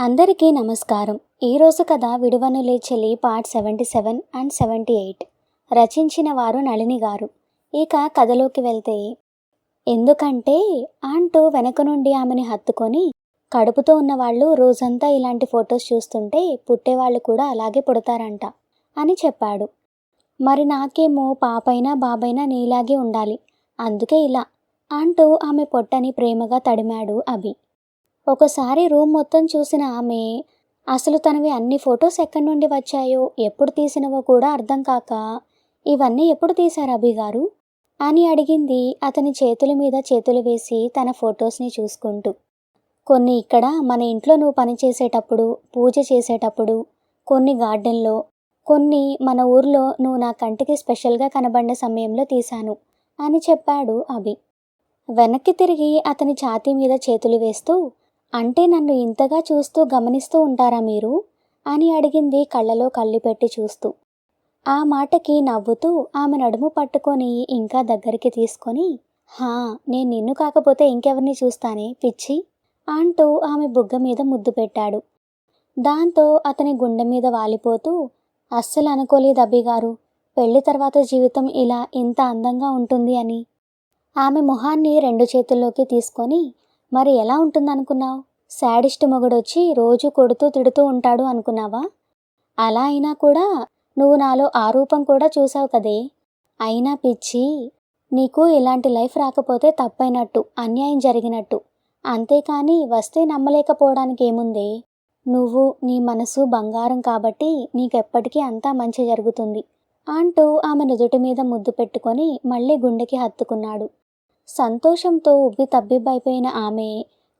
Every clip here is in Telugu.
అందరికీ నమస్కారం. ఈరోజు కథ విడువనులే చెలి పార్ట్ 77 అండ్ 78. రచించిన వారు నళిని గారు. ఇక కథలోకి వెళ్తే, ఎందుకంటే అంటూ వెనక నుండి ఆమెని హత్తుకొని, కడుపుతో ఉన్నవాళ్ళు రోజంతా ఇలాంటి ఫొటోస్ చూస్తుంటే పుట్టేవాళ్ళు కూడా అలాగే పుడతారంట అని చెప్పాడు. మరి నాకేమో పాపైనా బాబైనా నీలాగే ఉండాలి, అందుకే ఇలా అంటూ ఆమె పొట్టని ప్రేమగా తడిమాడు అభి. ఒకసారి రూమ్ మొత్తం చూసిన ఆమె అసలు తనవి అన్ని ఫొటోస్ ఎక్కడి నుండి వచ్చాయో, ఎప్పుడు తీసినవో కూడా అర్థం కాక, ఇవన్నీ ఎప్పుడు తీశారు అభి గారు అని అడిగింది అతని చేతుల మీద చేతులు వేసి తన ఫొటోస్ని చూసుకుంటూ. కొన్ని ఇక్కడ మన ఇంట్లో నువ్వు పని చేసేటప్పుడు, పూజ చేసేటప్పుడు, కొన్ని గార్డెన్లో, కొన్ని మన ఊర్లో నువ్వు నా కంటికి స్పెషల్గా కనబడిన సమయంలో తీశాను అని చెప్పాడు అభి. వెనక్కి తిరిగి అతని ఛాతీ మీద చేతులు వేస్తూ, అంటే నన్ను ఇంతగా చూస్తూ గమనిస్తూ ఉంటారా మీరు అని అడిగింది కళ్ళలో కళ్ళు పెట్టి చూస్తూ. ఆ మాటకి నవ్వుతూ ఆమె నడుము పట్టుకొని ఇంకా దగ్గరికి తీసుకొని, హా, నేను నిన్ను కాకపోతే ఇంకెవరిని చూస్తానే పిచ్చి అంటూ ఆమె బుగ్గ మీద ముద్దు పెట్టాడు. దాంతో అతని గుండె మీద వాలిపోతూ, అస్సలు అనుకోలేదు అభి గారు, పెళ్లి తర్వాత జీవితం ఇలా ఇంత అందంగా ఉంటుంది అని. ఆమె మొహాన్ని రెండు చేతుల్లోకి తీసుకొని, మరి ఎలా ఉంటుందనుకున్నావు? శాడిస్ట్ మొగుడొచ్చి రోజు కొడుతూ తిడుతూ ఉంటాడు అనుకున్నావా? అలా అయినా కూడా నువ్వు నాలో ఆ రూపం కూడా చూసావు కదే. అయినా పిచ్చి, నీకు ఇలాంటి లైఫ్ రాకపోతే తప్పైనట్టు, అన్యాయం జరిగినట్టు. అంతేకాని వస్తే నమ్మలేకపోవడానికి ఏముందే? నువ్వు, నీ మనసు బంగారం కాబట్టి నీకెప్పటికీ అంతా మంచి జరుగుతుంది అంటూ ఆమె నుదుటి మీద ముద్దు పెట్టుకొని మళ్ళీ గుండెకి హత్తుకున్నాడు. సంతోషంతో ఉబ్బి తబ్బిబ్బైపోయిన ఆమె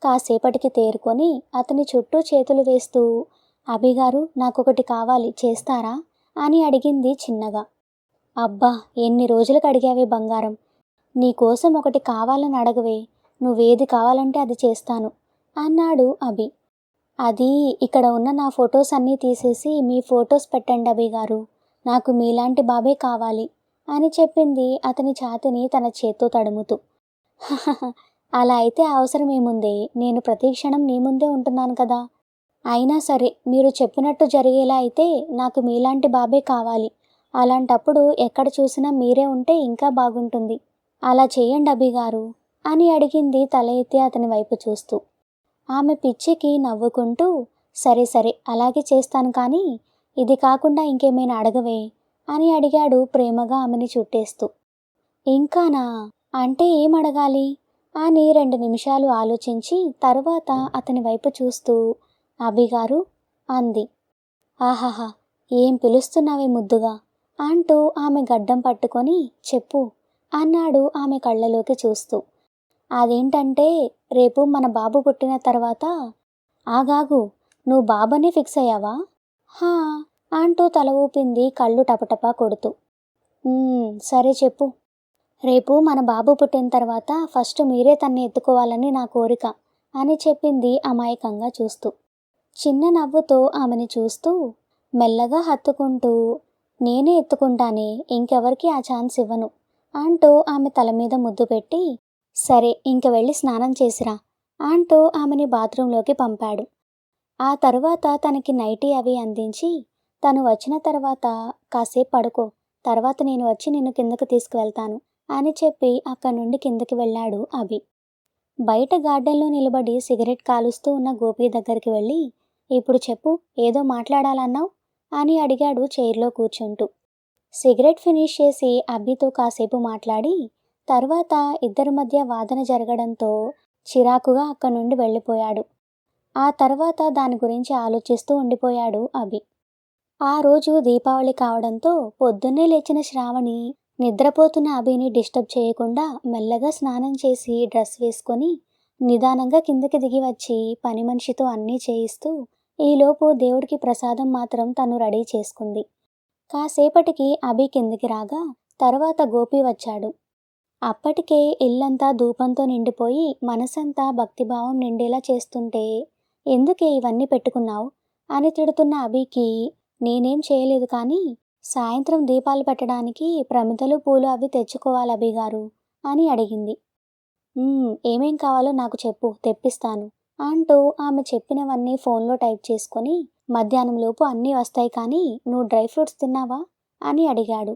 కాసేపటికి తేరుకొని అతని చుట్టూ చేతులు వేస్తూ, అభిగారు నాకొకటి కావాలి, చేస్తారా అని అడిగింది చిన్నగా. అబ్బా, ఎన్ని రోజులకు అడిగావే బంగారం, నీకోసం ఒకటి కావాలని అడగవే, నువ్వేది కావాలంటే అది చేస్తాను అన్నాడు అభి. అది ఇక్కడ ఉన్న నా ఫొటోస్ అన్నీ తీసేసి మీ ఫొటోస్ పెట్టండి అభిగారు, నాకు మీలాంటి బాబే కావాలి అని చెప్పింది అతని ఛాతిని తన చేత్తో తడుముతూ. అలా అయితే అవసరం ఏముందే, నేను ప్రతి క్షణం నీ ముందే ఉంటున్నాను కదా. అయినా సరే, మీరు చెప్పినట్టు జరిగేలా అయితే నాకు మీలాంటి బాబే కావాలి. అలాంటప్పుడు ఎక్కడ చూసినా మీరే ఉంటే ఇంకా బాగుంటుంది. అలా చేయండి అభిగారు అని అడిగింది తల ఎత్తి అతని వైపు చూస్తూ. ఆమె పిచ్చికి నవ్వుకుంటూ, సరే సరే అలాగే చేస్తాను, కానీ ఇది కాకుండా ఇంకేమైనా అడగవే అని అడిగాడు ప్రేమగా ఆమెని చుట్టేస్తూ. ఇంకానా అంటే ఏం అడగాలి అని 2 నిమిషాలు ఆలోచించి తరువాత అతని వైపు చూస్తూ, అభిగారు అంది. ఆహాహా, ఏం పిలుస్తున్నావే ముద్దుగా అంటూ ఆమె గడ్డం పట్టుకొని, చెప్పు అన్నాడు ఆమె కళ్ళలోకి చూస్తూ. అదేంటంటే రేపు మన బాబు పుట్టిన తర్వాత. ఆగాగు, నువ్వు బాబుని ఫిక్స్ అయ్యావా? హా అంటూ తల ఊపింది కళ్ళు టపటపా కొడుతూ. సరే చెప్పు. రేపు మన బాబు పుట్టిన తర్వాత ఫస్ట్ మీరే తన్ని ఎత్తుకోవాలని నా కోరిక అని చెప్పింది అమాయకంగా చూస్తూ. చిన్న నవ్వుతో ఆమెని చూస్తూ మెల్లగా హత్తుకుంటూ, నేనే ఎత్తుకుంటానే, ఇంకెవరికి ఆ ఛాన్స్ ఇవ్వను అంటూ ఆమె తల మీద ముద్దు పెట్టి, సరే ఇంక వెళ్ళి స్నానం చేసిరా అంటూ ఆమెని బాత్రూంలోకి పంపాడు. ఆ తరువాత తనకి నైటీ అవి అందించి, తను వచ్చిన తర్వాత కాసేపు పడుకో, తర్వాత నేను వచ్చి నిన్ను కిందకు తీసుకువెళ్తాను అని చెప్పి అక్కడి నుండి కిందకి వెళ్ళాడు అభి. బయట గార్డెన్లో నిలబడి సిగరెట్ కాలుస్తూ ఉన్న గోపి దగ్గరికి వెళ్ళి, ఇప్పుడు చెప్పు, ఏదో మాట్లాడాలన్నావు అని అడిగాడు చైర్లో కూర్చుంటూ. సిగరెట్ ఫినిష్ చేసి అభితో కాసేపు మాట్లాడి తర్వాత ఇద్దరి మధ్య వాదన జరగడంతో చిరాకుగా అక్కడి నుండి వెళ్ళిపోయాడు. ఆ తర్వాత దాని గురించి ఆలోచిస్తూ ఉండిపోయాడు అభి. ఆ రోజు దీపావళి కావడంతో పొద్దున్నే లేచిన శ్రావణి నిద్రపోతున్న అభిని డిస్టర్బ్ చేయకుండా మెల్లగా స్నానం చేసి డ్రెస్ వేసుకొని నిదానంగా కిందకి దిగి వచ్చి పని మనిషితో అన్నీ చేయిస్తూ ఈలోపు దేవుడికి ప్రసాదం మాత్రం తను రెడీ చేసుకుంది. కాసేపటికి అభి కిందికి రాగా తర్వాత గోపి వచ్చాడు. అప్పటికే ఇల్లంతా ధూపంతో నిండిపోయి మనసంతా భక్తిభావం నిండేలా చేస్తుంటే, ఎందుకే ఇవన్నీ పెట్టుకున్నావు అని తిడుతున్న అభికి, నేనేం చేయలేదు, కానీ సాయంత్రం దీపాలు పెట్టడానికి ప్రమిదలు పూలు అవి తెచ్చుకోవాలి అభిగారు అని అడిగింది. ఏమేం కావాలో నాకు చెప్పు, తెప్పిస్తాను అంటూ ఆమె చెప్పినవన్నీ ఫోన్లో టైప్ చేసుకొని, మధ్యాహ్నంలోపు అన్నీ వస్తాయి కానీ నువ్వు డ్రై ఫ్రూట్స్ తిన్నావా అని అడిగాడు.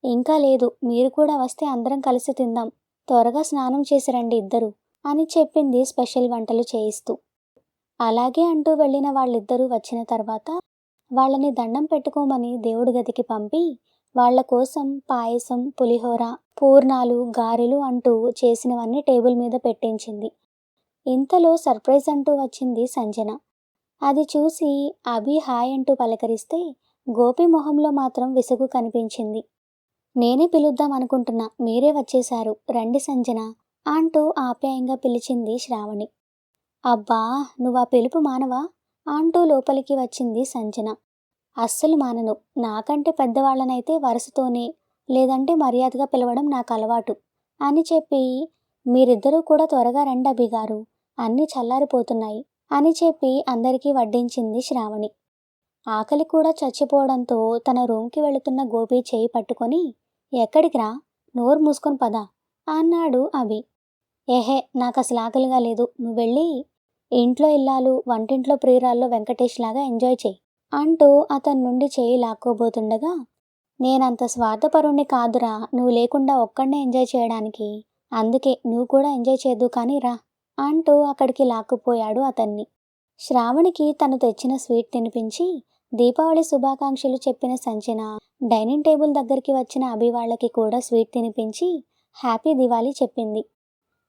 ఇంకా లేదు, మీరు కూడా వస్తే అందరం కలిసి తిందాం, త్వరగా స్నానం చేసి రండి ఇద్దరు అని చెప్పింది స్పెషల్ వంటలు చేయిస్తూ. అలాగే అంటూ వెళ్ళిన వాళ్ళిద్దరూ వచ్చిన తర్వాత వాళ్ళని దండం పెట్టుకోమని దేవుడి గదికి పంపి వాళ్ళ కోసం పాయసం, పులిహోర, పూర్ణాలు, గారెలు అంటూ చేసినవన్నీ టేబుల్ మీద పెట్టించింది. ఇంతలో సర్ప్రైజ్ అంటూ వచ్చింది సంజన. అది చూసి అభి హాయ్ అంటూ పలకరిస్తే గోపి మొహంలో మాత్రం విసుగు కనిపించింది. నేనే పిలుద్దాం అనుకుంటున్నా, మీరే వచ్చేశారు, రండి సంజన అంటూ ఆప్యాయంగా పిలిచింది శ్రావణి. అబ్బా, నువ్వా పిలుపు మానవా అంటూ లోపలికి వచ్చింది సంజన. అస్సలు మానను, నాకంటే పెద్దవాళ్ళనైతే వరుసతోనే లేదంటే మర్యాదగా పిలవడం నాకు అలవాటు అని చెప్పి, మీరిద్దరూ కూడా త్వరగా రండి అభిగారు, అన్నీ చల్లారిపోతున్నాయి అని చెప్పి అందరికీ వడ్డించింది శ్రావణి. ఆకలి కూడా చచ్చిపోవడంతో తన రూమ్కి వెళుతున్న గోపి చేయి పట్టుకొని, ఎక్కడికి రా, నోరు మూసుకొని పద అన్నాడు అభి. ఏహే, నాకు అసలు ఆకలిగా లేదు, నువ్వు వెళ్ళి ఇంట్లో ఇల్లాలు వంటింట్లో ప్రియురాల్లో వెంకటేష్ లాగా ఎంజాయ్ చెయ్యి అంటూ అతని నుండి చేయి లాక్కోబోతుండగా, నేనంత స్వార్థపరుణ్ణి కాదురా, నువ్వు లేకుండా ఒక్కడే ఎంజాయ్ చేయడానికి, అందుకే నువ్వు కూడా ఎంజాయ్ చేద్దు కానీ రా అంటూ అక్కడికి లాక్కుపోయాడు అతన్ని. శ్రావణికి తను తెచ్చిన స్వీట్ తినిపించి దీపావళి శుభాకాంక్షలు చెప్పిన సంజన డైనింగ్ టేబుల్ దగ్గరికి వచ్చిన అభి వాళ్ళకి కూడా స్వీట్ తినిపించి హ్యాపీ దివాళీ చెప్పింది.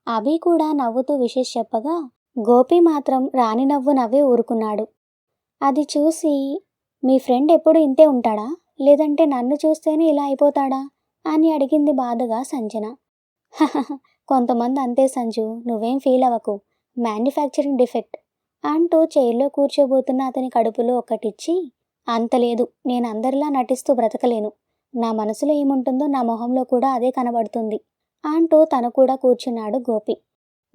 అభి కూడా నవ్వుతూ విషెస్ చెప్పగా గోపి మాత్రం రాని నవ్వు నవ్వే ఊరుకున్నాడు. అది చూసి, మీ ఫ్రెండ్ ఎప్పుడు ఇంతే ఉంటాడా, లేదంటే నన్ను చూస్తేనే ఇలా అయిపోతాడా అని అడిగింది బాధగా సంజన. "హహహ, కొంతమంది అంతే సంజు, నువ్వేం ఫీల్ అవ్వకు, మ్యానుఫ్యాక్చరింగ్ డిఫెక్ట్ అంటూ చైర్లో కూర్చోబోతున్న అతని కడుపులో ఒక్కటిచ్చి, అంతలేదు, నేను అందరిలా నటిస్తూ బ్రతకలేను, నా మనసులో ఏముంటుందో నా మొహంలో కూడా అదే కనబడుతుంది అంటూ తను కూడా కూర్చున్నాడు గోపి.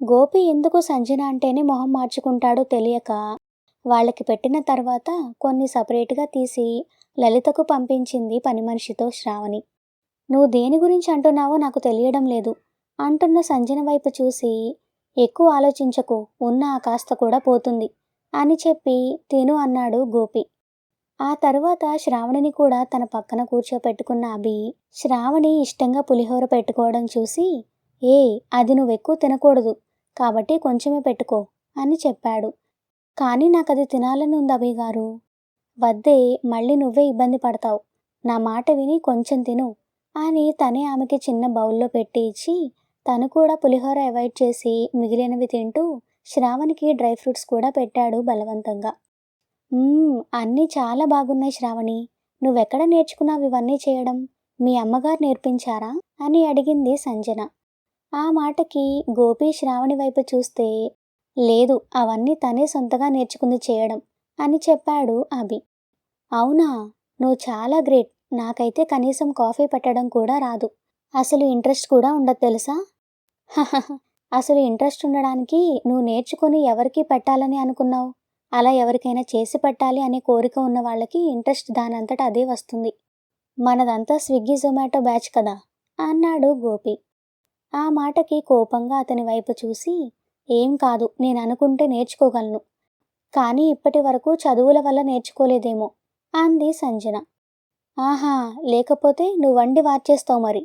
గోపి ఎందుకు సంజన అంటేనే మొహం మార్చుకుంటాడో తెలియక వాళ్ళకి పెట్టిన తర్వాత కొన్ని సపరేట్గా తీసి లలితకు పంపించింది పని మనిషితో శ్రావణి. నువ్వు దేని గురించి అంటున్నావో నాకు తెలియడం లేదు అంటున్న సంజన వైపు చూసి, ఎక్కువ ఆలోచించకు, ఉన్న ఆ కాస్త కూడా పోతుంది అని చెప్పి తిను అన్నాడు గోపి. ఆ తర్వాత శ్రావణిని కూడా తన పక్కన కూర్చోపెట్టుకున్న అభి శ్రావణి ఇష్టంగా పులిహోర పెట్టుకోవడం చూసి, ఏ అది నువ్వెక్కువ తినకూడదు కాబట్టి కొంచెమే పెట్టుకో అని చెప్పాడు. కానీ నాకది తినాలని ఉంది అభిగారు. వద్దే, మళ్ళీ నువ్వే ఇబ్బంది పడతావు, నా మాట విని కొంచెం తిను అని తనే ఆమెకి చిన్న బౌల్లో పెట్టి ఇచ్చి తను కూడా పులిహోర అవాయిడ్ చేసి మిగిలినవి తింటూ శ్రావణికి డ్రై ఫ్రూట్స్ కూడా పెట్టాడు బలవంతంగా. అన్నీ చాలా బాగున్నాయి శ్రావణి, నువ్వెక్కడ నేర్చుకున్నావు ఇవన్నీ చేయడం, మీ అమ్మగారు నేర్పించారా అని అడిగింది సంజన. ఆ మాటకి గోపి శ్రావణి వైపు చూస్తే, లేదు, అవన్నీ తనే సొంతగా నేర్చుకుంది చేయడం అని చెప్పాడు అభి. అవునా, నువ్వు చాలా గ్రేట్, నాకైతే కనీసం కాఫీ పెట్టడం కూడా రాదు, అసలు ఇంట్రెస్ట్ కూడా ఉండదు తెలుసా. హహహ, అసలు ఇంట్రెస్ట్ ఉండడానికి నువ్వు నేర్చుకుని ఎవరికి పెట్టాలని అనుకున్నావు, అలా ఎవరికైనా చేసి పెట్టాలి అనే కోరిక ఉన్న వాళ్ళకి ఇంట్రెస్ట్ దానంతట అదే వస్తుంది, మనదంతా స్విగ్గీ జొమాటో బ్యాచ్ కదా అన్నాడు గోపి. ఆ మాటకి కోపంగా అతని వైపు చూసి, ఏం కాదు, నేను అనుకుంటే నేర్చుకోగలను, కానీ ఇప్పటి వరకు చదువుల వల్ల నేర్చుకోలేదేమో అంది సంజన. ఆహా, లేకపోతే నువ్వు వండి వార్చేస్తావు మరి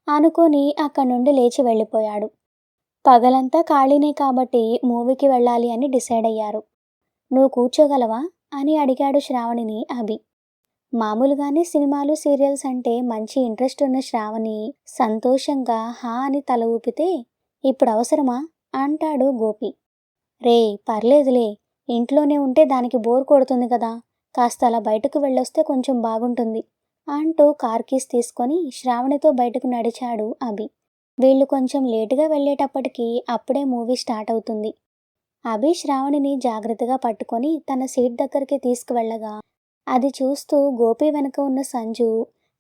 అనుకొని అక్కడి నుండి లేచి వెళ్ళిపోయాడు. పగలంతా ఖాళీనే కాబట్టి మూవీకి వెళ్ళాలి అని డిసైడ్ అయ్యారు. నువ్వు కూర్చోగలవా అని అడిగాడు శ్రావణిని అభి. మామూలుగానే సినిమాలు సీరియల్స్ అంటే మంచి ఇంట్రెస్ట్ ఉన్న శ్రావణి సంతోషంగా హా అని తల ఊపితే, ఇప్పుడు అవసరమా అంటాడు గోపి. రే, పర్లేదులే, ఇంట్లోనే ఉంటే దానికి బోర్ కొడుతుంది కదా, కాస్త అలా బయటకు వెళ్ళొస్తే కొంచెం బాగుంటుంది అంటూ కార్ కీస్ తీసుకొని శ్రావణితో బయటకు నడిచాడు అభి. వీళ్ళు కొంచెం లేటుగా వెళ్ళేటప్పటికి అప్పుడే మూవీ స్టార్ట్ అవుతుంది. అభి శ్రావణిని జాగ్రత్తగా పట్టుకొని తన సీట్ దగ్గరికి తీసుకువెళ్ళగా అది చూస్తూ గోపి వెనుక ఉన్న సంజు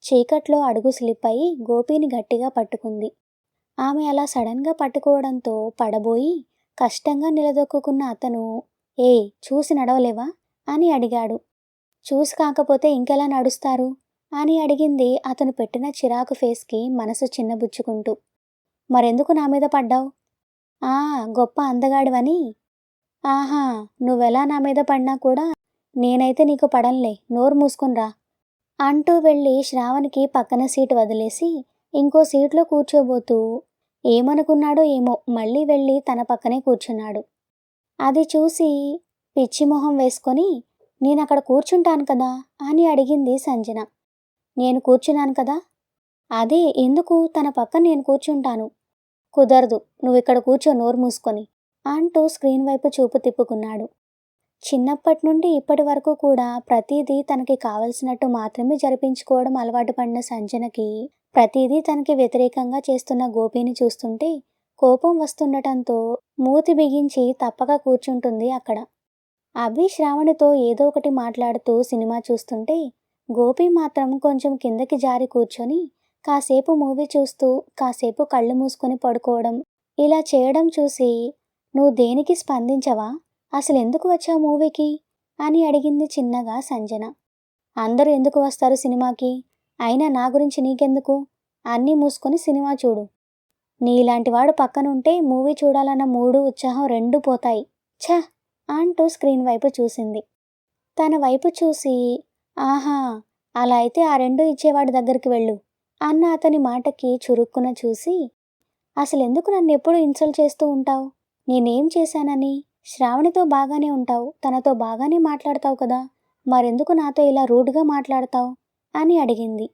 చీకట్లో అడుగు స్లిప్ అయి గోపిని గట్టిగా పట్టుకుంది. ఆమె అలా సడన్గా పట్టుకోవడంతో పడబోయి కష్టంగా నిలదొక్కున్న అతను, ఏ చూసి నడవలేవా అని అడిగాడు. చూసి కాకపోతే ఇంకెలా నడుస్తారు అని అడిగింది అతను పెట్టిన చిరాకు ఫేస్కి మనసు చిన్నబుచ్చుకుంటూ. మరెందుకు నా మీద పడ్డావు, గొప్ప అందగాడివని ఆహా! నువ్వెలా నా మీద పడినా కూడా నేనైతే నీకు పడనులే, నోరు మూసుకునిరా అంటూ వెళ్ళి శ్రావణికి పక్కన సీటు వదిలేసి ఇంకో సీట్లో కూర్చోబోతూ ఏమనుకున్నాడో ఏమో మళ్ళీ వెళ్ళి తన పక్కనే కూర్చున్నాడు. అది చూసి పిచ్చి మొహం వేసుకొని నేనక్కడ కూర్చుంటాను కదా అని అడిగింది సంజన. నేను కూర్చున్నాను కదా. అదే ఎందుకు తన పక్కన నేను కూర్చుంటాను. కుదరదు, నువ్విక్కడ కూర్చో నోరు మూసుకొని అంటూ స్క్రీన్ వైపు చూపు తిప్పుకున్నాడు. చిన్నప్పటి నుండి ఇప్పటి వరకు కూడా ప్రతిదీ తనకి కావలసినట్టు మాత్రమే జరిపించుకోవడం అలవాటు పడిన సంజనకి ప్రతిదీ తనకి వ్యతిరేకంగా చేస్తున్న గోపిని చూస్తుంటే కోపం వస్తుండటంతో మూతి బిగించి తప్పక కూర్చుంటుంది అక్కడ. అభి శ్రావణితో ఏదో ఒకటి మాట్లాడుతూ సినిమా చూస్తుంటే గోపి మాత్రం కొంచెం కిందకి జారి కూర్చొని కాసేపు మూవీ చూస్తూ కాసేపు కళ్ళు మూసుకొని పడుకోవడం ఇలా చేయడం చూసి నువ్వు దేనికి స్పందించవా, అసలెందుకు వచ్చావు మూవీకి అని అడిగింది చిన్నగా సంజన. అందరూ ఎందుకు వస్తారు సినిమాకి, అయినా నా గురించి నీకెందుకు, అన్నీ మూసుకొని సినిమా చూడు. నీలాంటి వాడు పక్కనుంటే మూవీ చూడాలన్న మూడు ఉత్సాహం రెండూ పోతాయి. ఛ అంటూ స్క్రీన్ వైపు చూసింది. తన వైపు చూసి ఆహా, అలా అయితే ఆ రెండు ఇచ్చేవాడి దగ్గరికి వెళ్ళు అన్న అతని మాటకి చురుక్కున చూసి అసలెందుకు నన్నెప్పుడు ఇన్సల్ట్ చేస్తూ ఉంటావు, నేనేం చేశానని, శ్రావణితో బాగానే ఉంటావు, తనతో బాగానే మాట్లాడతావు కదా, మరెందుకు నాతో ఇలా రూడ్గా మాట్లాడతావు అని అడిగింది.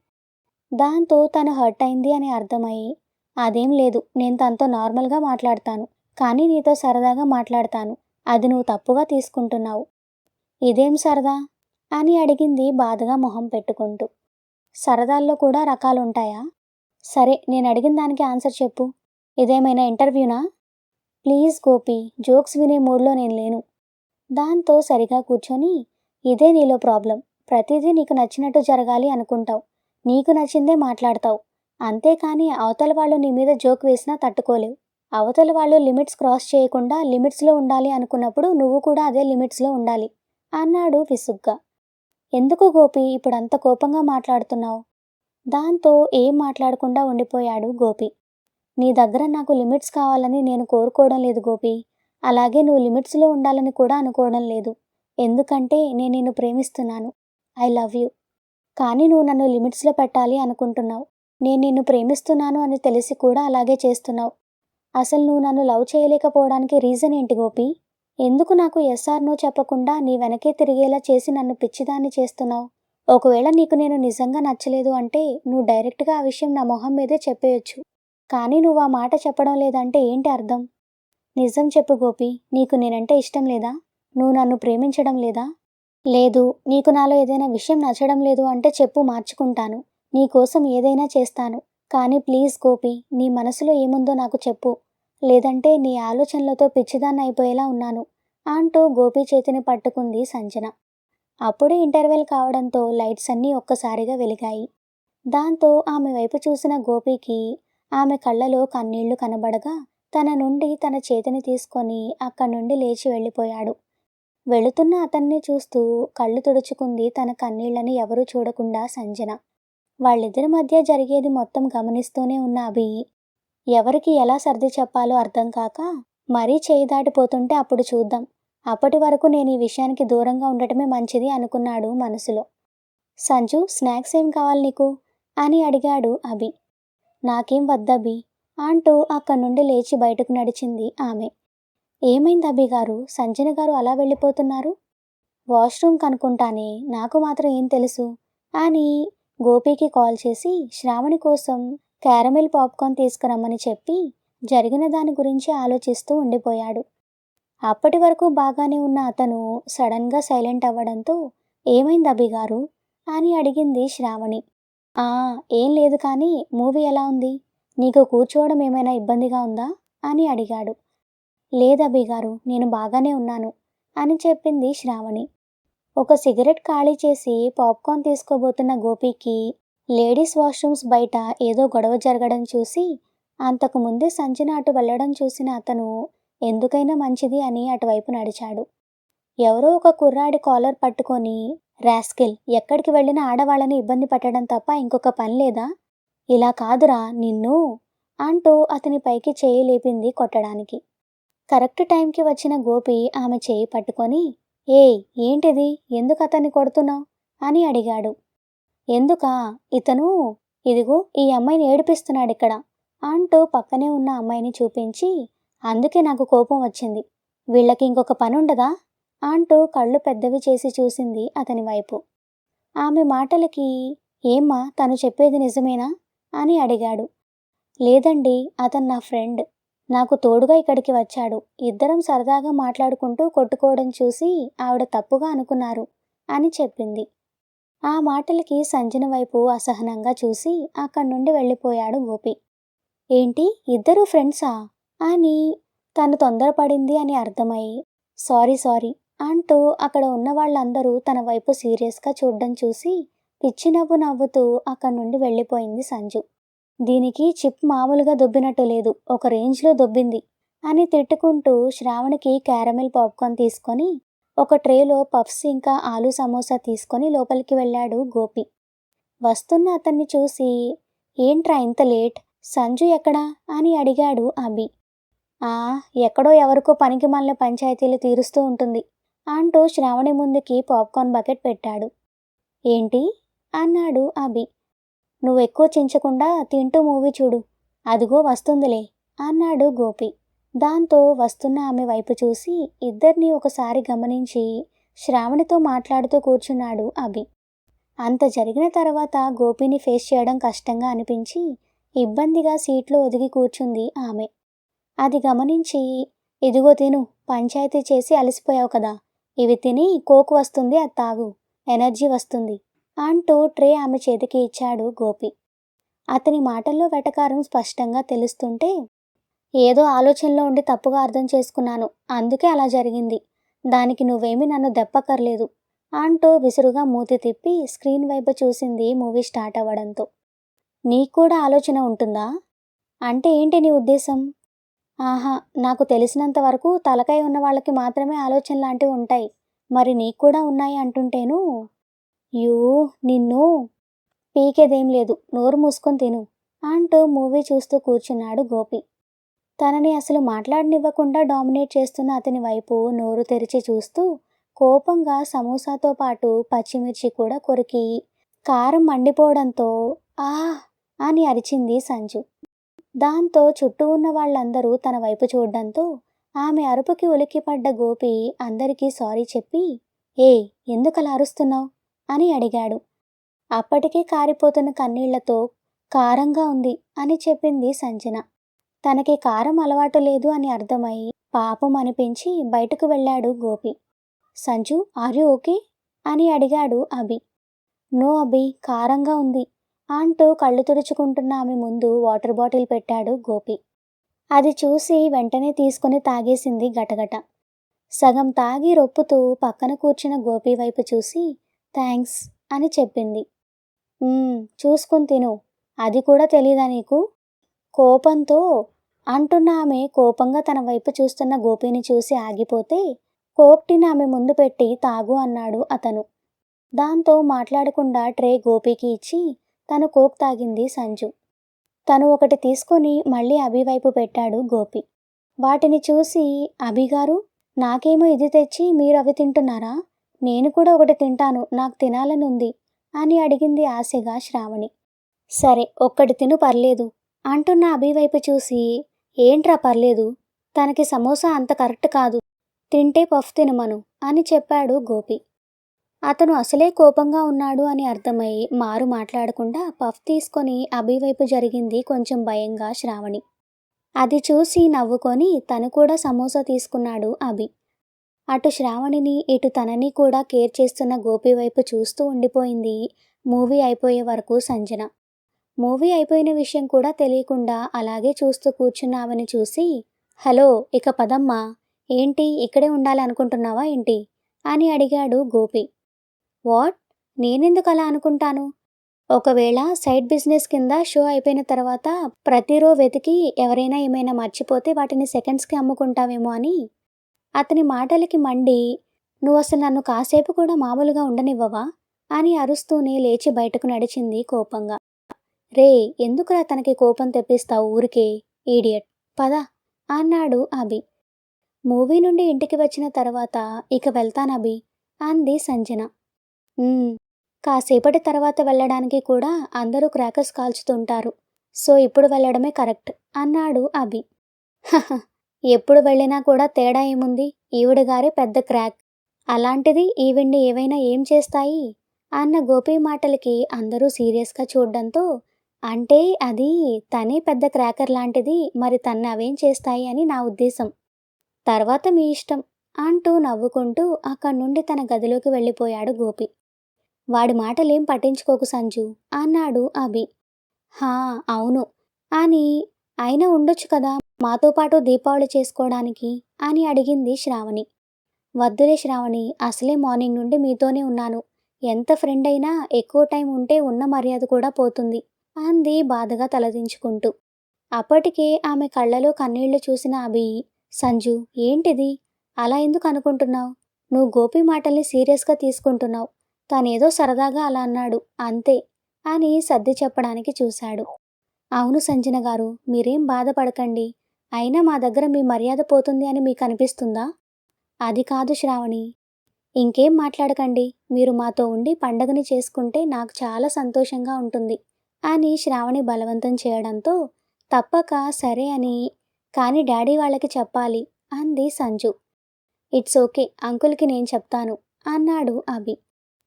దాంతో తను హర్ట్ అయింది అని అర్థమయ్యి అదేం లేదు, నేను తనతో నార్మల్గా మాట్లాడతాను, కానీ నీతో సరదాగా మాట్లాడతాను, అది నువ్వు తప్పుగా తీసుకుంటున్నావు. ఇదేం సరదా అని అడిగింది బాధగా మొహం పెట్టుకుంటూ. సరదాల్లో కూడా రకాలుంటాయా? సరే, నేను అడిగిన దానికి ఆన్సర్ చెప్పు. ఇదేమైనా ఇంటర్వ్యూనా? ప్లీజ్ గోపి, జోక్స్ వినే మూడ్లో నేను లేను. దాంతో సరిగా కూర్చొని ఇదే నీలో ప్రాబ్లం, ప్రతిదీ నీకు నచ్చినట్టు జరగాలి అనుకుంటావు, నీకు నచ్చిందే మాట్లాడతావు, అంతేకాని అవతల వాళ్ళు నీ మీద జోక్ వేసినా తట్టుకోలేవు. అవతల వాళ్ళు లిమిట్స్ క్రాస్ చేయకుండా లిమిట్స్లో ఉండాలి అనుకున్నప్పుడు నువ్వు కూడా అదే లిమిట్స్లో ఉండాలి అన్నాడు విసుగ్గా. ఎందుకు గోపి ఇప్పుడు అంత కోపంగా మాట్లాడుతున్నావు? దాంతో ఏం మాట్లాడకుండా ఉండిపోయాడు గోపి. నీ దగ్గర నాకు లిమిట్స్ కావాలని నేను కోరుకోవడం లేదు గోపి, అలాగే నువ్వు లిమిట్స్లో ఉండాలని కూడా అనుకోవడం లేదు. ఎందుకంటే నేను నిన్ను ప్రేమిస్తున్నాను, ఐ లవ్ యూ. కానీ నువ్వు నన్ను లిమిట్స్లో పెట్టాలి అనుకుంటున్నావు. నేను నిన్ను ప్రేమిస్తున్నాను అని తెలిసి కూడా అలాగే చేస్తున్నావు. అసలు నువ్వు నన్ను లవ్ చేయలేకపోవడానికి రీజన్ ఏంటి గోపి? ఎందుకు నాకు ఎస్ఆర్ నో చెప్పకుండా నీ వెనకే తిరిగేలా చేసి నన్ను పిచ్చిదాన్ని చేస్తున్నావు? ఒకవేళ నీకు నేను నిజంగా నచ్చలేదు అంటే నువ్వు డైరెక్ట్గా ఆ విషయం నా మొహం మీదే చెప్పేయొచ్చు. కానీ నువ్వు ఆ మాట చెప్పడం లేదంటే ఏంటి అర్థం? నిజం చెప్పు గోపి, నీకు నేనంటే ఇష్టం లేదా? నువ్వు నన్ను ప్రేమించడం లేదా? లేదు, నీకు నాలో ఏదైనా విషయం నచ్చడం లేదు అంటే చెప్పు, మార్చుకుంటాను. నీకోసం ఏదైనా చేస్తాను. కానీ ప్లీజ్ గోపి, నీ మనసులో ఏముందో నాకు చెప్పు, లేదంటే నీ ఆలోచనలతో పిచ్చిదాన్ని అయిపోయేలా ఉన్నాను అంటూ గోపి చేతిని పట్టుకుంది సంజన. అప్పుడే ఇంటర్వెల్ కావడంతో లైట్స్ అన్నీ ఒక్కసారిగా వెలిగాయి. దాంతో ఆమె వైపు చూసిన గోపికి ఆమె కళ్ళలో కన్నీళ్లు కనబడగా తన నుండి తన చేతిని తీసుకొని అక్కడి నుండి లేచి వెళ్ళిపోయాడు. వెళుతున్న అతన్ని చూస్తూ కళ్ళు తుడుచుకుంది తన కన్నీళ్లని ఎవరూ చూడకుండా సంజన. వాళ్ళిద్దరి మధ్య జరిగేది మొత్తం గమనిస్తూనే ఉన్న అభి ఎవరికి ఎలా సర్ది చెప్పాలో అర్థం కాక మరీ చేయి దాటిపోతుంటే అప్పుడు చూద్దాం, అప్పటి వరకు నేను ఈ విషయానికి దూరంగా ఉండటమే మంచిది అనుకున్నాడు మనసులో. సంజు, స్నాక్స్ ఏం కావాలి నీకు అని అడిగాడు అభి. నాకేం వద్దభి అంటూ అక్కడి నుండి లేచి బయటకు నడిచింది ఆమె. ఏమైంది అభి గారు, సంజన గారు అలా వెళ్ళిపోతున్నారు? వాష్రూమ్ కనుక్కుంటానే, నాకు మాత్రం ఏం తెలుసు అని గోపికి కాల్ చేసి శ్రావణి కోసం క్యారమెల్ పాప్కార్న్ తీసుకురమ్మని చెప్పి జరిగిన దాని గురించి ఆలోచిస్తూ ఉండిపోయాడు. అప్పటి వరకు బాగానే ఉన్న అతను సడన్గా సైలెంట్ అవ్వడంతో ఏమైంది అభి గారు అని అడిగింది శ్రావణి. ఏం లేదు, కానీ మూవీ ఎలా ఉంది, నీకు కూర్చోవడం ఏమైనా ఇబ్బందిగా ఉందా అని అడిగాడు. లేదభి గారు, నేను బాగానే ఉన్నాను అని చెప్పింది శ్రావణి. ఒక సిగరెట్ ఖాళీ చేసి పాప్కార్న్ తీసుకోబోతున్న గోపికి లేడీస్ వాష్రూమ్స్ బయట ఏదో గొడవ జరగడం చూసి అంతకు ముందే సంజన అటు వెళ్ళడం చూసిన అతను ఎందుకైనా మంచిది అని అటువైపు నడిచాడు. ఎవరో ఒక కుర్రాడి కాలర్ పట్టుకొని, రాస్కెల్, ఎక్కడికి వెళ్ళినా ఆడవాళ్ళని ఇబ్బంది పెట్టడం తప్ప ఇంకొక పని లేదా, ఇలా కాదురా నిన్ను అంటూ అతని పైకి చేయి లేపింది కొట్టడానికి. కరెక్ట్ టైంకి వచ్చిన గోపి ఆమె చేయి పట్టుకొని, ఏయ్ ఏంటిది, ఎందుకు అతన్ని కొడుతున్నావు అని అడిగాడు. ఎందుకా, ఇతను ఇదిగో ఈ అమ్మాయిని ఏడిపిస్తున్నాడిక్కడ అంటూ పక్కనే ఉన్న అమ్మాయిని చూపించి, అందుకే నాకు కోపం వచ్చింది, వీళ్ళకి ఇంకొక పనుండదా అంటూ కళ్ళు పెద్దవి చేసి చూసింది అతని వైపు. ఆమె మాటలకి, ఏమ్మా తను చెప్పేది నిజమేనా అని అడిగాడు. లేదండి, అతను నా ఫ్రెండ్, నాకు తోడుగా ఇక్కడికి వచ్చాడు, ఇద్దరం సరదాగా మాట్లాడుకుంటూ కొట్టుకోవడం చూసి ఆవిడ తప్పుగా అనుకున్నారు అని చెప్పింది. ఆ మాటలకి సంజన వైపు అసహనంగా చూసి అక్కడి నుండి వెళ్ళిపోయాడు గోపి. ఏంటి, ఇద్దరు ఫ్రెండ్సా అని తను తొందరపడింది అని అర్థమై, సారీ సారీ అంటూ అక్కడ ఉన్న వాళ్ళందరూ తన వైపు సీరియస్గా చూడ్డం చూసి పిచ్చి నవ్వు నవ్వుతూ అక్కడి నుండి వెళ్ళిపోయింది సంజు. దీనికి చిప్ మామూలుగా దొబ్బినట్టు లేదు, ఒక రేంజ్లో దొబ్బింది అని తిట్టుకుంటూ శ్రావణికి క్యారమెల్ పాప్కార్న్ తీసుకొని ఒక ట్రేలో పఫ్స్ ఇంకా ఆలూ సమోసా తీసుకొని లోపలికి వెళ్ళాడు గోపి. వస్తున్న అతన్ని చూసి, ఏంట్రా ఇంత లేట్, సంజు ఎక్కడా అని అడిగాడు అభి. ఆ ఎక్కడో ఎవరికో పనికి మళ్ళీ పంచాయతీలు తీరుస్తూ ఉంటుంది అంటూ శ్రావణి ముందుకి పాప్కార్న్ బకెట్ పెట్టాడు. ఏంటి అన్నాడు అభి. నువ్వెక్కువ చించకుండా తింటూ మూవీ చూడు, అదిగో వస్తుందిలే అన్నాడు గోపి. దాంతో వస్తున్న ఆమె వైపు చూసి ఇద్దరినీ ఒకసారి గమనించి శ్రావణితో మాట్లాడుతూ కూర్చున్నాడు అభి. అంత జరిగిన తర్వాత గోపిని ఫేస్ చేయడం కష్టంగా అనిపించి ఇబ్బందిగా సీట్లో ఒదిగి కూర్చుంది ఆమె. అది గమనించి, ఇదిగో తిను, పంచాయతీ చేసి అలసిపోయావు కదా, ఇవి తిని కోక్ వస్తుంది, అది తాగు, ఎనర్జీ వస్తుంది అంటూ ట్రే ఆమె చేతికి ఇచ్చాడు గోపి. అతని మాటల్లో వెటకారం స్పష్టంగా తెలుస్తుంటే, ఏదో ఆలోచనలో ఉండి తప్పుగా అర్థం చేసుకున్నాను, అందుకే అలా జరిగింది, దానికి నువ్వేమీ నన్ను దెప్పకర్లేదు అంటూ విసురుగా మూతి తిప్పి స్క్రీన్ వైపు చూసింది మూవీ స్టార్ట్ అవ్వడంతో. నీకు కూడా ఆలోచన ఉంటుందా, అంటే ఏంటి నీ ఉద్దేశం? ఆహా, నాకు తెలిసినంత వరకు తలకాయ ఉన్న వాళ్ళకి మాత్రమే ఆలోచన లాంటివి ఉంటాయి, మరి నీకు కూడా ఉన్నాయి అంటుంటేను. యూ, నిన్ను పీకేదేం లేదు, నోరు మూసుకొని తిను అంటూ మూవీ చూస్తూ కూర్చున్నాడు గోపి. తనని అసలు మాట్లాడనివ్వకుండా డామినేట్ చేస్తున్న అతని వైపు నోరు తెరిచి చూస్తూ కోపంగా సమోసాతో పాటు పచ్చిమిర్చి కూడా కొరికి కారం మండిపోవడంతో ఆ అని అరిచింది సంజు. దాంతో చుట్టూ ఉన్న వాళ్ళందరూ తన వైపు చూడడంతో ఆమె అరుపుకి ఉలిక్కిపడ్డ గోపి అందరికీ సారీ చెప్పి, ఏ ఎందుకలా అరుస్తున్నావు అని అడిగాడు. అప్పటికే కారిపోతున్న కన్నీళ్లతో, కారంగా ఉంది అని చెప్పింది సంజన. తనకి కారం అలవాటు లేదు అని అర్థమై పాపం అనిపించి బయటకు వెళ్ళాడు Gopi. Sanju, are you okay అని అడిగాడు అభి. నో అభి, కారంగా ఉంది అంటూ కళ్ళు తుడుచుకుంటున్న ఆమె ముందు వాటర్ బాటిల్ పెట్టాడు గోపి. అది చూసి వెంటనే తీసుకుని తాగేసింది గటగట. సగం తాగి రొప్పుతూ పక్కన కూర్చున్న గోపి వైపు చూసి థ్యాంక్స్ అని చెప్పింది. చూసుకుని తిను, అది కూడా తెలీదా నీకు, కోపంతో అంటున్న ఆమె కోపంగా తన వైపు చూస్తున్న గోపిని చూసి ఆగిపోతే కోక్టిని ఆమె ముందు పెట్టి తాగు అన్నాడు అతను. దాంతో మాట్లాడకుండా ట్రే గోపికి ఇచ్చి తను కోక్ తాగింది సంజు. తను ఒకటి తీసుకొని మళ్ళీ అభి వైపు పెట్టాడు గోపి. వాటిని చూసి, అభిగారు, నాకేమో ఇది తెచ్చి మీరు అవి తింటున్నారా, నేను కూడా ఒకటి తింటాను, నాకు తినాలని ఉంది అని అడిగింది ఆశగా శ్రావణి. సరే ఒక్కటి తిను పర్లేదు అంటున్న అభి వైపు చూసి, ఏంట్రా పర్లేదు, తనకి సమోసా అంత కరెక్ట్ కాదు, తింటే పఫ్ తినమను అని చెప్పాడు గోపి. అతను అసలే కోపంగా ఉన్నాడు అని అర్థమై మారు మాట్లాడకుండా పఫ్ తీసుకొని అభి వైపు జరిగింది కొంచెం భయంగా శ్రావణి. అది చూసి నవ్వుకొని తను కూడా సమోసా తీసుకున్నాడు అభి. అటు శ్రావణిని ఇటు తనని కూడా కేర్ చేస్తున్న గోపి వైపు చూస్తూ ఉండిపోయింది మూవీ అయిపోయే వరకు సంజన. మూవీ అయిపోయిన విషయం కూడా తెలియకుండా అలాగే చూస్తూ కూర్చున్న ఆమెను చూసి, హలో ఇక పదమ్మా, ఏంటి ఇక్కడే ఉండాలనుకుంటున్నావా ఏంటి అని అడిగాడు గోపి. వాట్, నేనెందుకు అలా అనుకుంటాను, ఒకవేళ సైడ్ బిజినెస్ కింద షో అయిపోయిన తర్వాత ప్రతి రో వెతికి ఎవరైనా ఏమైనా మర్చిపోతే వాటిని సెకండ్స్కి అమ్ముకుంటావేమో అని. అతని మాటలకి మండి, నువ్వు అసలు నన్ను కాసేపు కూడా మామూలుగా ఉండనివ్వవా అని అరుస్తూనే లేచి బయటకు నడిచింది కోపంగా. రే, ఎందుకురా తనకి కోపం తెప్పిస్తావు ఊరికే, ఈడియట్, పద అన్నాడు అభి. మూవీ నుండి ఇంటికి వచ్చిన తర్వాత ఇక వెళ్తానభి అంది సంజన. "ఉమ్, కాసేపటి తర్వాత వెళ్ళడానికి కూడా అందరూ క్రాకర్స్ కాల్చుతుంటారు. సో ఇప్పుడు వెళ్ళడమే కరెక్ట్" అన్నాడు అభి. "హహ, ఎప్పుడు వెళ్ళినా కూడా తేడా ఏముంది? ఈవిడ గారే పెద్ద క్రాక్. అలాంటిది ఈవిడ్ని ఏవైనా ఏం చేస్తాయి?" అన్న గోపి మాటలకి అందరూ సీరియస్గా చూడ్డంతో, "అంటే అది తనే పెద్ద క్రాకర్ లాంటిది, మరి తన్ని అవేం చేస్తాయి అని నా ఉద్దేశం. తర్వాత మీ ఇష్టం" అంటూ నవ్వుకుంటూ అక్కడి నుండి తన గదిలోకి వెళ్ళిపోయాడు గోపి. "వాడి మాటలేం పట్టించుకోకు సంజు" అన్నాడు అభి. "హా, అవును అని అయినా ఉండొచ్చు కదా మాతో పాటు దీపావళి చేసుకోవడానికి" అని అడిగింది శ్రావణి. "వద్దులే శ్రావణి, అసలే మార్నింగ్ నుండి మీతోనే ఉన్నాను. ఎంత ఫ్రెండ్ అయినా ఎక్కువ టైం ఉంటే ఉన్న మర్యాద కూడా పోతుంది" అంది బాధగా తలదించుకుంటూ. అప్పటికే ఆమె కళ్ళలో కన్నీళ్లు చూసిన అభి, "సంజు, ఏంటిది? అలా ఎందుకు అనుకుంటున్నావు? నువ్వు గోపి మాటల్ని సీరియస్గా తీసుకుంటున్నావు. తనేదో సరదాగా అలా అన్నాడు అంతే" అని సర్ది చెప్పడానికి చూశాడు. "అవును సంజన గారు, మీరేం బాధపడకండి. అయినా మా దగ్గర మీ మర్యాద పోతుంది అని మీకు అనిపిస్తుందా?" "అది కాదు శ్రావణి." "ఇంకేం మాట్లాడకండి. మీరు మాతో ఉండి పండగని చేసుకుంటే నాకు చాలా సంతోషంగా ఉంటుంది" అని శ్రావణి బలవంతం చేయడంతో తప్పక సరే అని, "కానీ డాడీ వాళ్ళకి చెప్పాలి" అంది సంజు. "ఇట్స్ ఓకే, అంకుల్కి నేను చెప్తాను" అన్నాడు అభి.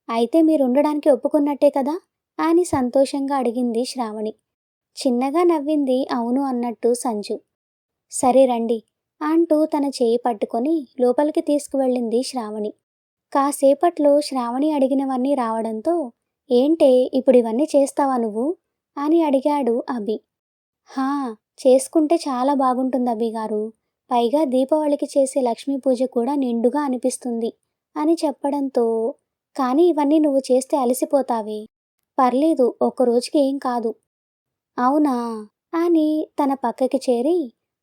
"అయితే మీరుండడానికి ఒప్పుకున్నట్టే కదా?" అని సంతోషంగా అడిగింది శ్రావణి. చిన్నగా నవ్వింది అవును అన్నట్టు సంజు. "సరే రండి" అంటూ తన చేయి పట్టుకొని లోపలికి తీసుకువెళ్ళింది శ్రావణి. కాసేపట్లో శ్రావణి అడిగినవన్నీ రావడంతో, "ఏంటే ఇప్పుడు ఇవన్నీ చేస్తావా నువ్వు?" అని అడిగాడు అభి. "హా, చేసుకుంటే చాలా బాగుంటుంది అభి గారు. పైగా దీపావళికి చేసే లక్ష్మీ పూజ కూడా నిండుగా అనిపిస్తుంది" అని చెప్పడంతో, "కానీ ఇవన్నీ నువ్వు చేస్తే అలసిపోతావే." "పర్లేదు, ఒక్కరోజుకి ఏం కాదు." "అవునా?" అని తన పక్కకి చేరి,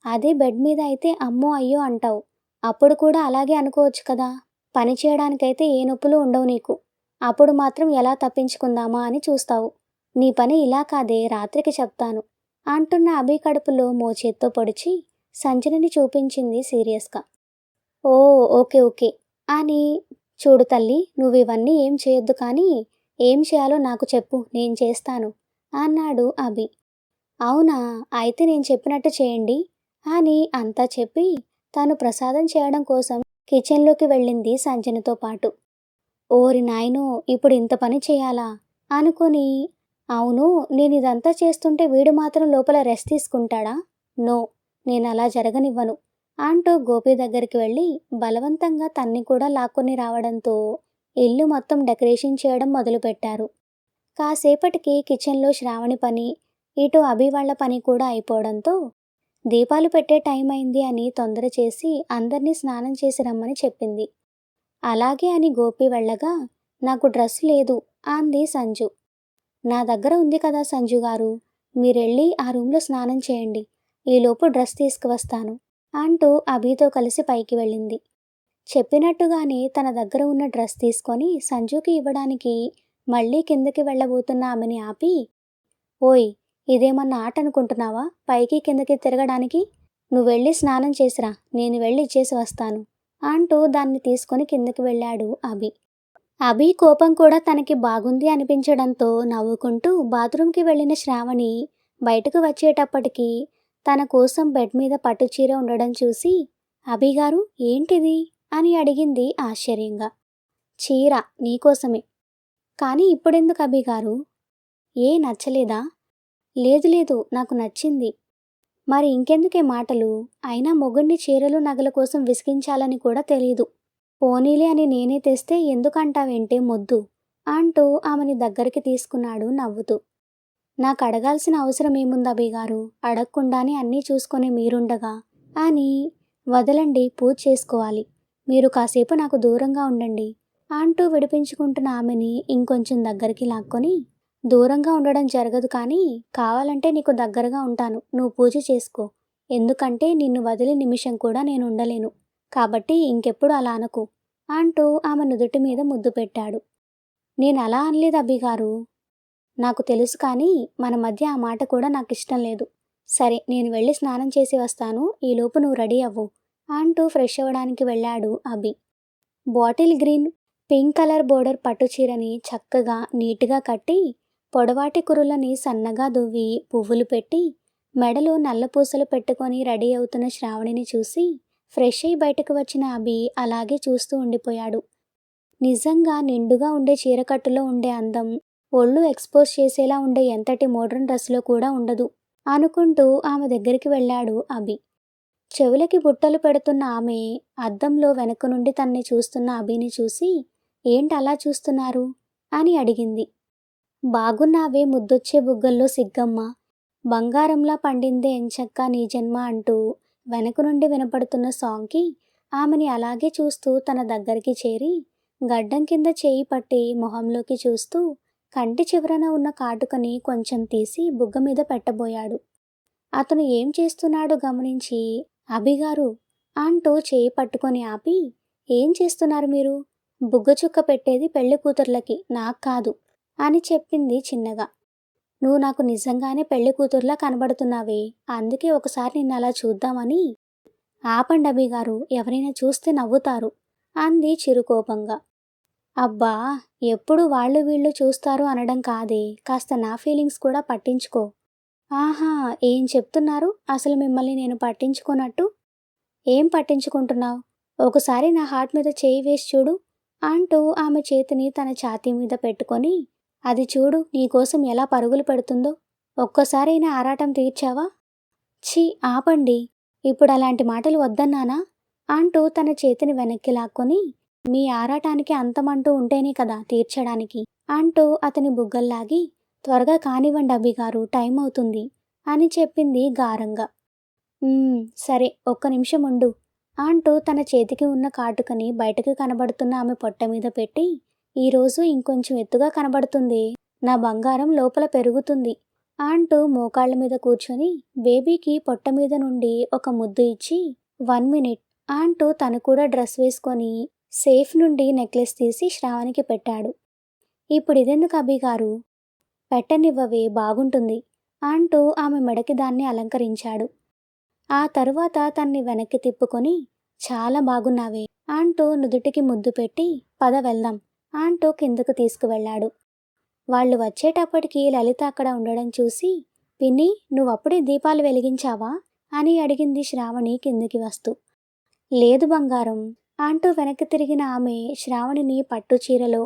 "అదే బెడ్ మీద అయితే అమ్మో అయ్యో అంటావు. అప్పుడు కూడా అలాగే అనుకోవచ్చు కదా. పని చేయడానికైతే ఏ నొప్పులు ఉండవు నీకు. అప్పుడు మాత్రం ఎలా తప్పించుకుందామా అని చూస్తావు. నీ పని ఇలా కాదే, రాత్రికి చెప్తాను" అంటున్న అభి కడుపులో మోచేత్తో పొడిచి సంజనని చూపించింది సీరియస్గా. "ఓ, ఓకే ఓకే" అని, "చూడు తల్లి, నువ్వివన్నీ ఏం చేయొద్దు కానీ ఏం చేయాలో నాకు చెప్పు, నేను చేస్తాను" అన్నాడు అభి. "అవునా, అయితే నేను చెప్పినట్టు చేయండి" అని అంతా చెప్పి తాను ప్రసాదం చేయడం కోసం కిచెన్లోకి వెళ్ళింది సంజనతో పాటు. "ఓరి నాయనో, ఇప్పుడు ఇంత పని చేయాలా" అనుకుని, "అవును, నేనిదంతా చేస్తుంటే వీడు మాత్రం లోపల రెస్ట్ తీసుకుంటాడా? నో, నేనలా జరగనివ్వను" అంటూ గోపి దగ్గరికి వెళ్ళి బలవంతంగా తన్ని కూడా లాక్కొని రావడంతో ఇల్లు మొత్తం డెకరేషన్ చేయడం మొదలుపెట్టారు. కాసేపటికి కిచెన్లో శ్రావణి పని, ఇటు అభి వాళ్ళ పని కూడా అయిపోవడంతో, దీపాలు పెట్టే టైం అయింది అని తొందర చేసి అందర్నీ స్నానం చేసి రమ్మని చెప్పింది. అలాగే అని గోపి వెళ్ళగా, "నాకు డ్రెస్ లేదు" అంది సంజు. "నా దగ్గర ఉంది కదా సంజు గారు, మీరెళ్ళి ఆ రూమ్లో స్నానం చేయండి. ఈలోపు డ్రెస్ తీసుకువస్తాను" అంటూ అభితో కలిసి పైకి వెళ్ళింది. చెప్పినట్టుగానే తన దగ్గర ఉన్న డ్రెస్ తీసుకొని సంజుకి ఇవ్వడానికి మళ్ళీ కిందకి వెళ్ళబోతున్న ఆమెని ఆపి, "ఓయ్, ఇదేమన్నా ఆట అనుకుంటున్నావా పైకి కిందకి తిరగడానికి? నువ్వెళ్ళి స్నానం చేసిరా, నేను వెళ్ళి ఇచ్చేసి వస్తాను" అంటూ దాన్ని తీసుకొని కిందకి వెళ్ళాడు అభి. అభి కోపం కూడా తనకి బాగుంది అనిపించడంతో నవ్వుకుంటూ బాత్రూంకి వెళ్ళిన శ్రావణి బయటకు వచ్చేటప్పటికి తన కోసం బెడ్ మీద పట్టుచీర ఉండడం చూసి, "అభిగారు, ఏంటిది?" అని అడిగింది ఆశ్చర్యంగా. "చీర నీకోసమే." "కానీ ఇప్పుడెందుకు అభిగారు? ఏ నచ్చలేదా?" "లేదు లేదు, నాకు నచ్చింది." "మరి ఇంకెందుకే మాటలు? అయినా మొగుణ్ణి చీరలు నగల కోసం విసిగించాలని కూడా తెలీదు. పోనీలే అని నేనే తెస్తే ఎందుకంటావేంటే మొద్దు" అంటూ ఆమెని దగ్గరికి తీసుకున్నాడు నవ్వుతూ. "నాకు అడగాల్సిన అవసరం ఏముంది అభిగారు? అడగకుండానే అన్నీ చూసుకునే మీరుండగా" అని, "వదలండి, పూజ చేసుకోవాలి. మీరు కాసేపు నాకు దూరంగా ఉండండి" అంటూ విడిపించుకుంటున్న ఆమెని ఇంకొంచెం దగ్గరికి లాక్కొని, "దూరంగా ఉండడం జరగదు కానీ కావాలంటే నీకు దగ్గరగా ఉంటాను, నువ్వు పూజ చేసుకో. ఎందుకంటే నిన్ను వదిలి నిమిషం కూడా నేను ఉండలేను. కాబట్టి ఇంకెప్పుడు అలా అనకు" అంటూ ఆమె నుదుటి మీద ముద్దు పెట్టాడు. "నేనలా అనలేదు అభిగారు. నాకు తెలుసు కానీ మన మధ్య ఆ మాట కూడా నాకిష్టం లేదు. సరే, నేను వెళ్ళి స్నానం చేసి వస్తాను. ఈలోపు నువ్వు రెడీ అవ్వు" అంటూ ఫ్రెష్ అవ్వడానికి వెళ్ళాడు Abhi. Bottle green, pink colour border పట్టు చీరని చక్కగా నీట్గా కట్టి, పొడవాటి కురులని సన్నగా దువ్వి, పువ్వులు పెట్టి, మెడలో నల్ల పూసలు పెట్టుకొని రెడీ అవుతున్న శ్రావణిని చూసి ఫ్రెష్ అయి బయటకు వచ్చిన అభి అలాగే చూస్తూ ఉండిపోయాడు. నిజంగా నిండుగా ఉండే చీరకట్టులో ఉండే అందం, ఒళ్ళు ఎక్స్పోజ్ చేసేలా ఉండే ఎంతటి మోడ్రన్ డ్రెస్లో కూడా ఉండదు అనుకుంటూ ఆమె దగ్గరికి వెళ్ళాడు అభి. చెవులకి బుట్టలు పెడుతున్న ఆమె అద్దంలో వెనక నుండి తన్ని చూస్తున్న అభిని చూసి, ఏంటి అలా చూస్తున్నారు అని అడిగింది. బాగున్నావే ముద్దొచ్చే బుగ్గల్లో సిగ్గమ్మ, బంగారంలా పండిందే ఎంచక్క నీ జన్మ అంటూ వెనక నుండి వినపడుతున్న సాంగ్కి ఆమెని అలాగే చూస్తూ తన దగ్గరికి చేరి గడ్డం కింద చేయి పట్టి మొహంలోకి చూస్తూ కంటి చివరన ఉన్న కాటుకని కొంచెం తీసి బుగ్గ మీద పెట్టబోయాడు. అతను ఏం చేస్తున్నాడో గమనించి, అభిగారు అంటూ చేయి పట్టుకొని ఆపి, ఏం చేస్తున్నారు మీరు? బుగ్గ చుక్క పెట్టేది పెళ్లి కూతుర్లకి, నాకు కాదు అని చెప్పింది చిన్నగా. నువ్వు నాకు నిజంగానే పెళ్లి కూతుర్లా కనబడుతున్నావే, అందుకే ఒకసారి నిన్ను అలా చూద్దామని. ఆపండి అభిగారు, ఎవరైనా చూస్తే నవ్వుతారు అంది చిరుకోపంగా. అబ్బా, ఎప్పుడు వాళ్ళు వీళ్ళు చూస్తారు అనడం కాదే, కాస్త నా ఫీలింగ్స్ కూడా పట్టించుకో. ఆహా, ఏం చెప్తున్నారు అసలు మిమ్మల్ని నేను పట్టించుకున్నట్టు? ఏం పట్టించుకుంటున్నావు? ఒకసారి నా హార్ట్ మీద చేయి వేసి చూడు అంటూ ఆమె చేతిని తన ఛాతీ మీద పెట్టుకొని, అది చూడు నీకోసం ఎలా పరుగులు పెడుతుందో, ఒక్కసారైనా ఆరాటం తీర్చావా? ఛీ ఆపండి, ఇప్పుడు అలాంటి మాటలు వద్దన్నానా అంటూ తన చేతిని వెనక్కి లాక్కొని, మీ ఆరాటానికి అంతమంటూ ఉంటేనే కదా తీర్చడానికి అంటూ అతని బుగ్గల్లాగి, త్వరగా కానివ్వండి అభిగారు, టైం అవుతుంది అని చెప్పింది గారంగా. సరే, ఒక్క నిమిషం ఉండు అంటూ తన చేతికి ఉన్న కాటుకని బయటకు కనబడుతున్న ఆమె పొట్ట మీద పెట్టి, ఈరోజు ఇంకొంచెం ఎత్తుగా కనబడుతుంది, నా బంగారం లోపల పెరుగుతుంది అంటూ మోకాళ్ళ మీద కూర్చొని బేబీకి పొట్ట మీద నుండి ఒక ముద్దు ఇచ్చి, 1 మినిట్ అంటూ తను కూడా డ్రెస్ వేసుకొని సేఫ్ నుండి నెక్లెస్ తీసి శ్రావణికి పెట్టాడు. ఇప్పుడు ఇదెందుకు అభిగారు? పెట్టనివ్వవే, బాగుంటుంది అంటూ ఆమె మెడకి దాన్ని అలంకరించాడు. ఆ తరువాత తన్ని వెనక్కి తిప్పుకొని, చాలా బాగున్నావే అంటూ నుదుటికి ముద్దు పెట్టి, పద వెళ్దాం అంటూ కిందకు తీసుకువెళ్ళాడు. వాళ్ళు వచ్చేటప్పటికి లలిత అక్కడ ఉండడం చూసి, పిన్ని నువ్వప్పుడే దీపాలు వెలిగించావా అని అడిగింది శ్రావణి కిందికి వస్తూ. లేదు బంగారం అంటూ వెనక్కి తిరిగిన ఆమె శ్రావణిని పట్టు చీరలో,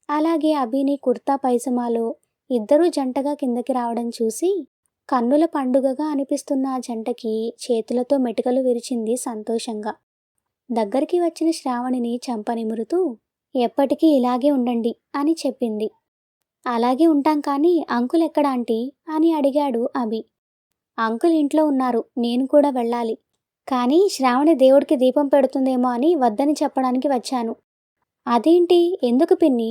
అలాగే అభిని కుర్తా పైజమాలో ఇద్దరూ జంటగా కిందకి రావడం చూసి, కన్నుల పండుగగా అనిపిస్తున్న ఆ జంటకి చేతులతో మెటుకలు విరిచింది సంతోషంగా. దగ్గరికి వచ్చిన శ్రావణిని చంపనిమురుతూ, ఎప్పటికీ ఇలాగే ఉండండి అని చెప్పింది. అలాగే ఉంటాం కానీ అంకుల్ ఎక్కడ ఆంటీ అని అడిగాడు అభి. అంకుల్ ఇంట్లో ఉన్నారు, నేను కూడా వెళ్ళాలి, కానీ శ్రావణి దేవుడికి దీపం పెడుతుందేమో అని వద్దని చెప్పడానికి వచ్చాను. అదేంటి, ఎందుకు పిన్ని?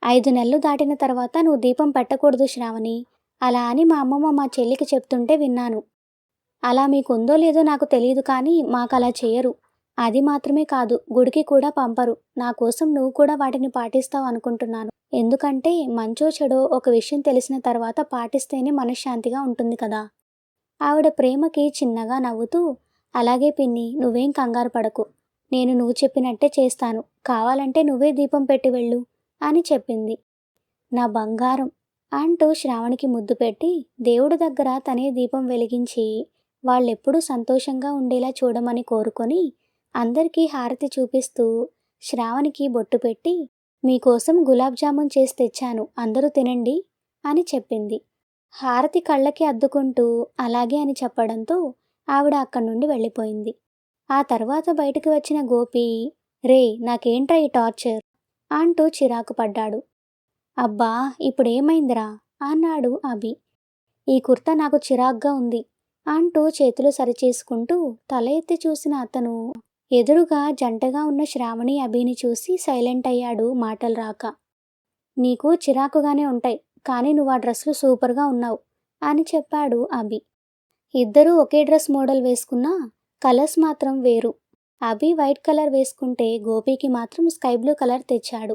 5 నెలలు దాటిన తర్వాత నువ్వు దీపం పెట్టకూడదు శ్రావణి, అలా అని మా అమ్మమ్మ మా చెల్లికి చెప్తుంటే విన్నాను. అలా మీకుందో లేదో నాకు తెలియదు కానీ మాకలా చేయరు. అది మాత్రమే కాదు, గుడికి కూడా పంపరు. నా కోసం నువ్వు కూడా వాటిని పాటిస్తావు అనుకుంటున్నాను. ఎందుకంటే మంచో చెడో ఒక విషయం తెలిసిన తర్వాత పాటిస్తేనే మనశ్శాంతిగా ఉంటుంది కదా. ఆవిడ ప్రేమకి చిన్నగా నవ్వుతూ, అలాగే పిన్ని, నువ్వేం కంగారు పడకు, నేను నువ్వు చెప్పినట్టే చేస్తాను, కావాలంటే నువ్వే దీపం పెట్టి వెళ్ళు అని చెప్పింది. నా బంగారం అంటూ శ్రావణికి ముద్దు పెట్టి దేవుడి దగ్గర తనే దీపం వెలిగించి వాళ్ళెప్పుడూ సంతోషంగా ఉండేలా చూడమని కోరుకొని అందరికీ హారతి చూపిస్తూ శ్రావణికి బొట్టు పెట్టి, మీకోసం గులాబ్ జామున్ చేసి తెచ్చాను, అందరూ తినండి అని చెప్పింది. హారతి కళ్ళకి అద్దుకుంటూ అలాగే అని చెప్పడంతో ఆవిడ అక్కడి నుండి వెళ్ళిపోయింది. ఆ తర్వాత బయటకు వచ్చిన గోపి, రే నాకేంట్రా ఈ టార్చర్ అంటూ చిరాకు పడ్డాడు. అబ్బా, ఇప్పుడేమైందిరా అన్నాడు అభి. ఈ కుర్తా నాకు చిరాగ్గా ఉంది అంటూ చేతులు సరిచేసుకుంటూ తల ఎత్తి చూసిన అతను ఎదురుగా జంటగా ఉన్న శ్రావణి అభిని చూసి సైలెంట్ అయ్యాడు మాటలు రాక. నీకు చిరాకుగానే ఉంటాయి, కానీ నువ్వు ఆ డ్రెస్లో సూపర్గా ఉన్నావు అని చెప్పాడు అభి. ఇద్దరూ ఒకే డ్రెస్ మోడల్ వేసుకున్నా కలర్స్ మాత్రం వేరు. అభి వైట్ కలర్ వేసుకుంటే గోపికి మాత్రం స్కై బ్లూ కలర్ తెచ్చాడు.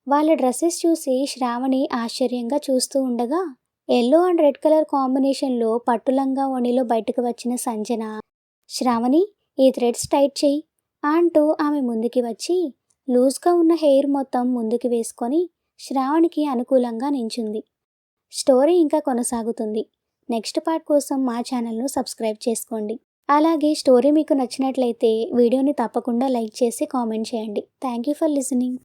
వాళ్ళ డ్రెస్సెస్ చూసి శ్రావణి ఆశ్చర్యంగా చూస్తూ ఉండగా ఎల్లో అండ్ రెడ్ కలర్ కాంబినేషన్లో పట్టులంగా ఓణిలో బయటకు వచ్చిన సంజన, శ్రావణి ఈ థ్రెడ్స్ టైట్ చెయ్యి అంటూ ఆమె ముందుకి వచ్చి లూజ్గా ఉన్న హెయిర్ మొత్తం ముందుకు వేసుకొని శ్రావణికి అనుకూలంగా నించుంది. స్టోరీ ఇంకా కొనసాగుతుంది. నెక్స్ట్ పార్ట్ కోసం మా ఛానల్ను సబ్స్క్రైబ్ చేసుకోండి. అలాగే స్టోరీ మీకు నచ్చినట్లయితే వీడియోని తప్పకుండా లైక్ చేసి కామెంట్ చేయండి. Thank you for listening.